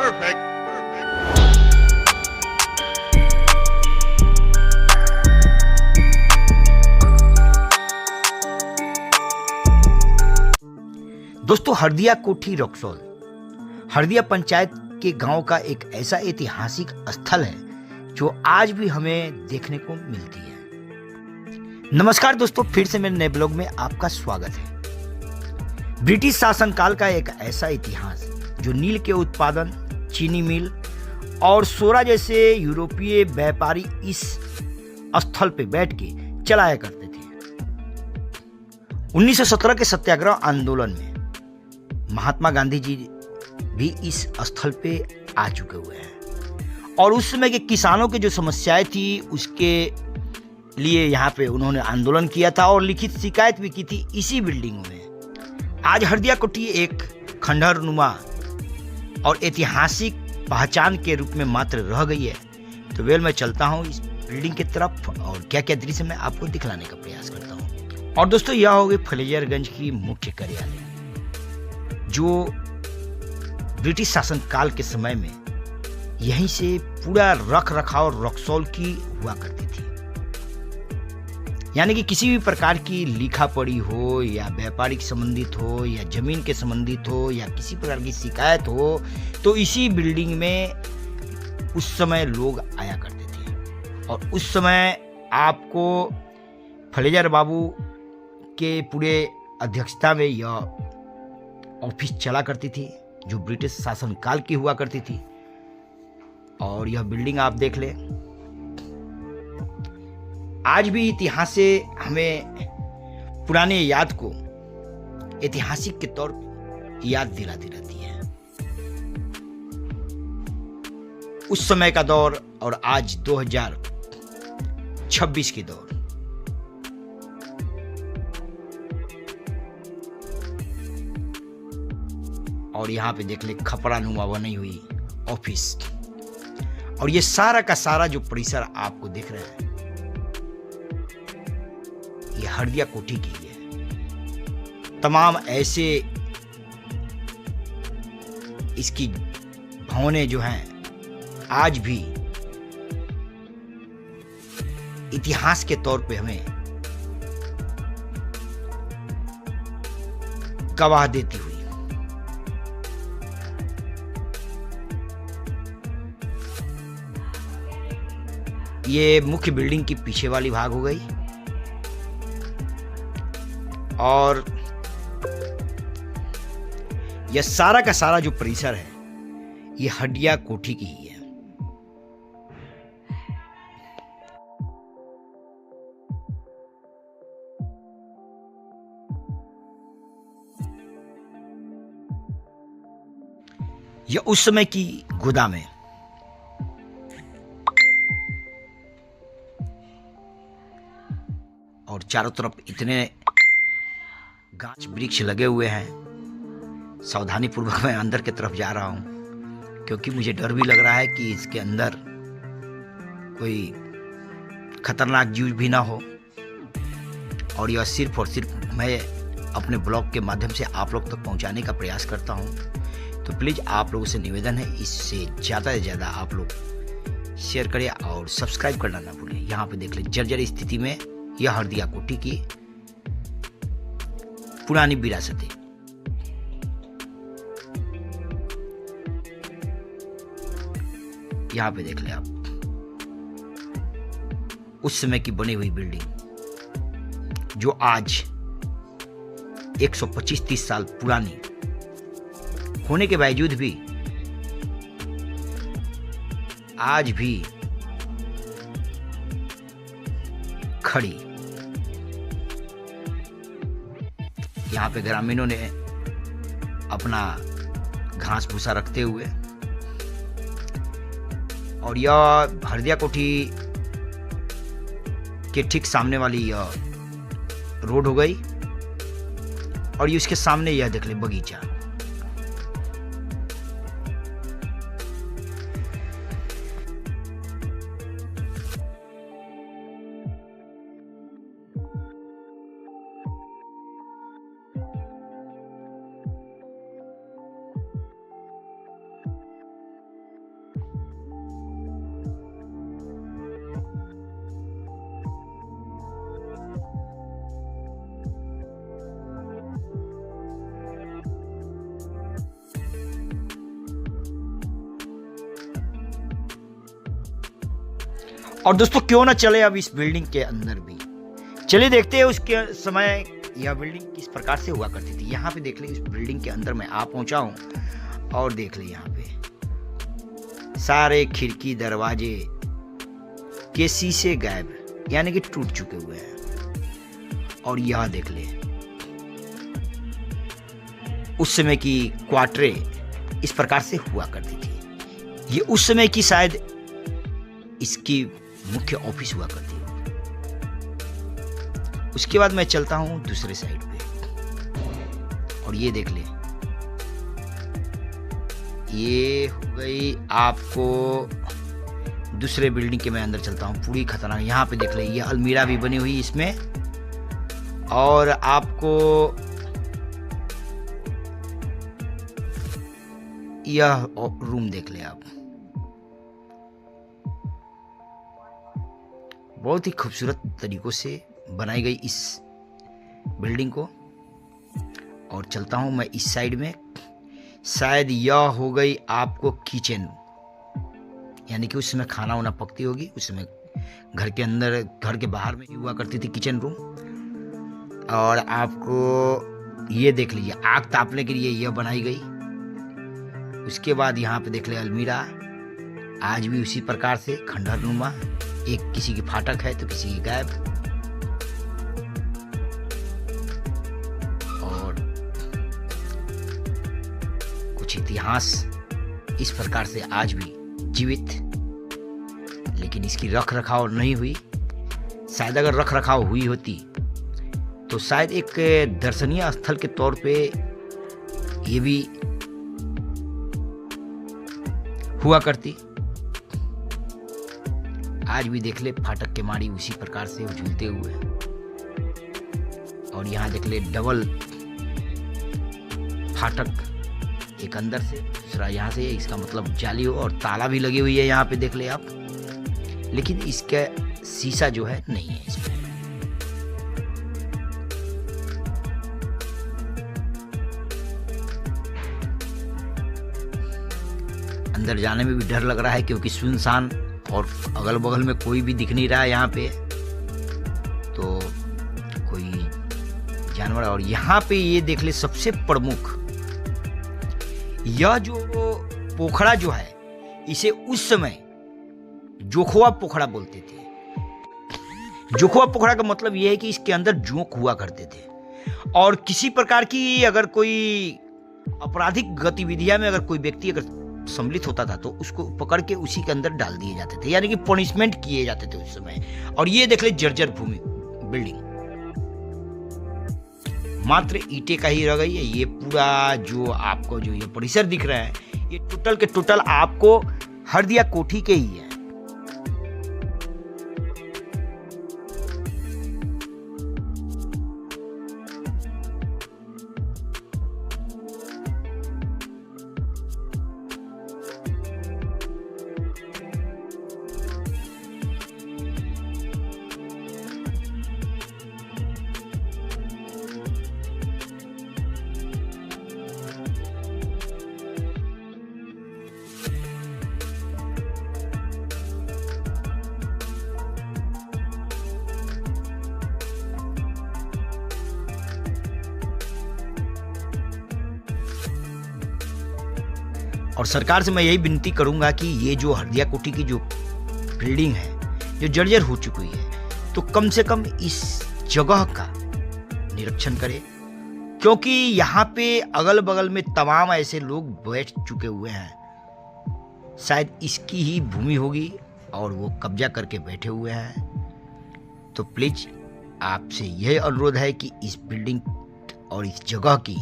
Perfect. दोस्तों, हरदिया कोठी रक्सौल हरदिया पंचायत के गांव का एक ऐसा ऐतिहासिक स्थल है जो आज भी हमें देखने को मिलती है। नमस्कार दोस्तों, फिर से मेरे नए ब्लॉग में आपका स्वागत है। ब्रिटिश शासनकाल का एक ऐसा इतिहास जो नील के उत्पादन, चीनी मिल और सोरा जैसे यूरोपीय व्यापारी इस स्थल पे बैठ के चलाया करते थे। 1917 के सत्याग्रह आंदोलन में महात्मा गांधी जी भी इस स्थल पे आ चुके हुए हैं और उस समय के किसानों की जो समस्याएं थी उसके लिए यहाँ पे उन्होंने आंदोलन किया था और लिखित शिकायत भी की थी इसी बिल्डिंग में। आज हरदिया कोठी एक खंडहर नुमा और ऐतिहासिक पहचान के रूप में मात्र रह गई है। तो मैं चलता हूँ इस बिल्डिंग की तरफ और क्या क्या दृश्य मैं आपको दिखलाने का प्रयास करता हूँ। और दोस्तों, यह होगी फलेजरगंज की मुख्य कार्यालय जो ब्रिटिश शासनकाल के समय में यहीं से पूरा रख रखाव रक्सौल की हुआ करती थी। यानी कि किसी भी प्रकार की लिखा पढ़ी हो या व्यापारिक संबंधित हो या जमीन के संबंधित हो या किसी प्रकार की शिकायत हो तो इसी बिल्डिंग में उस समय लोग आया करते थे। और उस समय आपको फलेजर बाबू के पूरे अध्यक्षता में यह ऑफिस चला करती थी जो ब्रिटिश शासनकाल की हुआ करती थी। और यह बिल्डिंग आप देख ले, आज भी इतिहास से हमें पुराने याद को ऐतिहासिक के तौर पर याद दिलाती रहती है। उस समय का दौर और आज 2026 की दौर। और यहाँ पे देख ले खपरा नुमा बनी हुई ऑफिस। और ये सारा का सारा जो परिसर आपको दिख रहा है ये हरदिया कोठी की है। तमाम ऐसे इसकी भवनें जो हैं आज भी इतिहास के तौर पे हमें गवाह देती हुई। ये मुख्य बिल्डिंग की पीछे वाली भाग हो गई और यह सारा का सारा जो परिसर है ये हरदिया कोठी की ही है। यह उस समय की गोदाम है। और चारों तरफ इतने गाछ वृक्ष लगे हुए हैं। सावधानी पूर्वक मैं अंदर की तरफ जा रहा हूं क्योंकि मुझे डर भी लग रहा है कि इसके अंदर कोई खतरनाक जीव भी ना हो। और यह सिर्फ और सिर्फ मैं अपने ब्लॉग के माध्यम से आप लोग तक पहुंचाने का प्रयास करता हूं। तो प्लीज़ आप लोगों से निवेदन है, इससे ज़्यादा से ज़्यादा आप लोग शेयर करें और सब्सक्राइब करना ना भूलें। यहाँ पे देख ले जर्जर स्थिति में यह हरदिया कोठी की पुरानी विरासत है। यहां पे देख ले आप उस समय की बनी हुई बिल्डिंग जो आज 125-30 साल पुरानी होने के बावजूद भी आज भी खड़ी। यहाँ पे ग्रामीणों ने अपना घास भूसा रखते हुए और यह हरदिया कोठी के ठीक सामने वाली यह रोड हो गई और इसके सामने यह देख ले बगीचा। और दोस्तों क्यों ना चले अब इस बिल्डिंग के अंदर भी, चलिए देखते हैं उसके समय यह बिल्डिंग किस प्रकार से हुआ करती थी। यहाँ पे देख ले, इस बिल्डिंग के अंदर मैं आ पहुंचा हूँ और देख ले यहाँ पे सारे खिड़की दरवाजे के शीशे गायब, यानी कि टूट चुके हुए हैं। और यह देख ले उस समय की क्वार्टरें इस प्रकार से हुआ करती थी। ये उस समय की शायद इसकी मुख्य ऑफिस हुआ करती है। उसके बाद मैं चलता हूं दूसरे साइड पे और ये देख ले, ये हो गई आपको दूसरे बिल्डिंग के मैं अंदर चलता हूं, पूरी खतरनाक। यहाँ पे देख ले, ये अलमीरा भी बनी हुई इसमें और आपको यह रूम देख ले आप, बहुत ही खूबसूरत तरीकों से बनाई गई इस बिल्डिंग को। और चलता हूं मैं इस साइड में, शायद यह हो गई आपको किचन, यानी कि उस समय खाना वाना पकती होगी। उस समय घर के अंदर, घर के बाहर में हुआ करती थी किचन रूम। और आपको ये देख लीजिए, आग तापने के लिए यह बनाई गई। उसके बाद यहाँ पे देख ले अलमीरा, आज भी उसी प्रकार से खंडहर नुमा, एक किसी की फाटक है तो किसी की गायब। और कुछ इतिहास इस प्रकार से आज भी जीवित, लेकिन इसकी रख रखाव नहीं हुई। शायद अगर रख रखाव हुई होती तो शायद एक दर्शनीय स्थल के तौर पे ये भी हुआ करती। आज भी देख ले फाटक के माड़ी उसी प्रकार से झूलते हुए। और यहाँ देख ले डबल फाटक, एक अंदर से दूसरा यहाँ से, इसका मतलब जाली हो, और ताला भी लगी हुई है यहाँ पे देख ले आप, लेकिन इसका शीशा जो है नहीं है इसमें। अंदर जाने में भी डर लग रहा है क्योंकि सुनसान और अगल बगल में कोई भी दिख नहीं रहा है यहाँ पे, तो कोई जानवर। और यहाँ पे ये देख ले सबसे प्रमुख, यह जो पोखरा जो है इसे उस समय जोखवा पोखरा बोलते थे। जोखवा पोखरा का मतलब यह है कि इसके अंदर जोंक हुआ करते थे, और किसी प्रकार की अगर कोई आपराधिक गतिविधियां में अगर कोई व्यक्ति अगर सम्मिलित होता था तो उसको पकड़ के उसी के अंदर डाल दिए जाते थे, यानी कि पनिशमेंट किए जाते थे उस समय। और ये देख ले जर्जर भूमि बिल्डिंग, मात्र ईंटें का ही रह गई है। ये पूरा जो आपको जो ये परिसर दिख रहा है, ये टोटल के टोटल आपको हरदिया कोठी के ही है। और सरकार से मैं यही विनती करूंगा कि ये जो हरदिया कोठी की जो बिल्डिंग है जो जर्जर हो चुकी है, तो कम से कम इस जगह का निरीक्षण करें, क्योंकि यहाँ पे अगल बगल में तमाम ऐसे लोग बैठ चुके हुए हैं। शायद इसकी ही भूमि होगी और वो कब्जा करके बैठे हुए हैं। तो प्लीज आपसे यह अनुरोध है कि इस बिल्डिंग और इस जगह की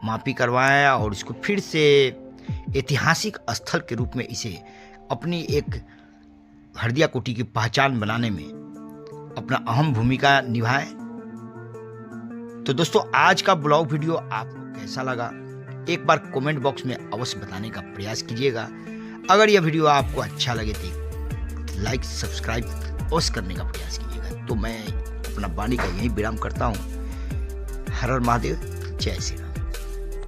मापी करवाएं और इसको फिर से ऐतिहासिक स्थल के रूप में इसे अपनी एक हरदिया कोठी की पहचान बनाने में अपना अहम भूमिका निभाएं। तो दोस्तों, आज का ब्लॉग वीडियो आपको कैसा लगा एक बार कमेंट बॉक्स में अवश्य बताने का प्रयास कीजिएगा। अगर यह वीडियो आपको अच्छा लगे तो लाइक सब्सक्राइब अवश्य करने का प्रयास कीजिएगा। तो मैं अपना वाणी का यही विराम करता हूँ। हर हर महादेव, जय श्री राम।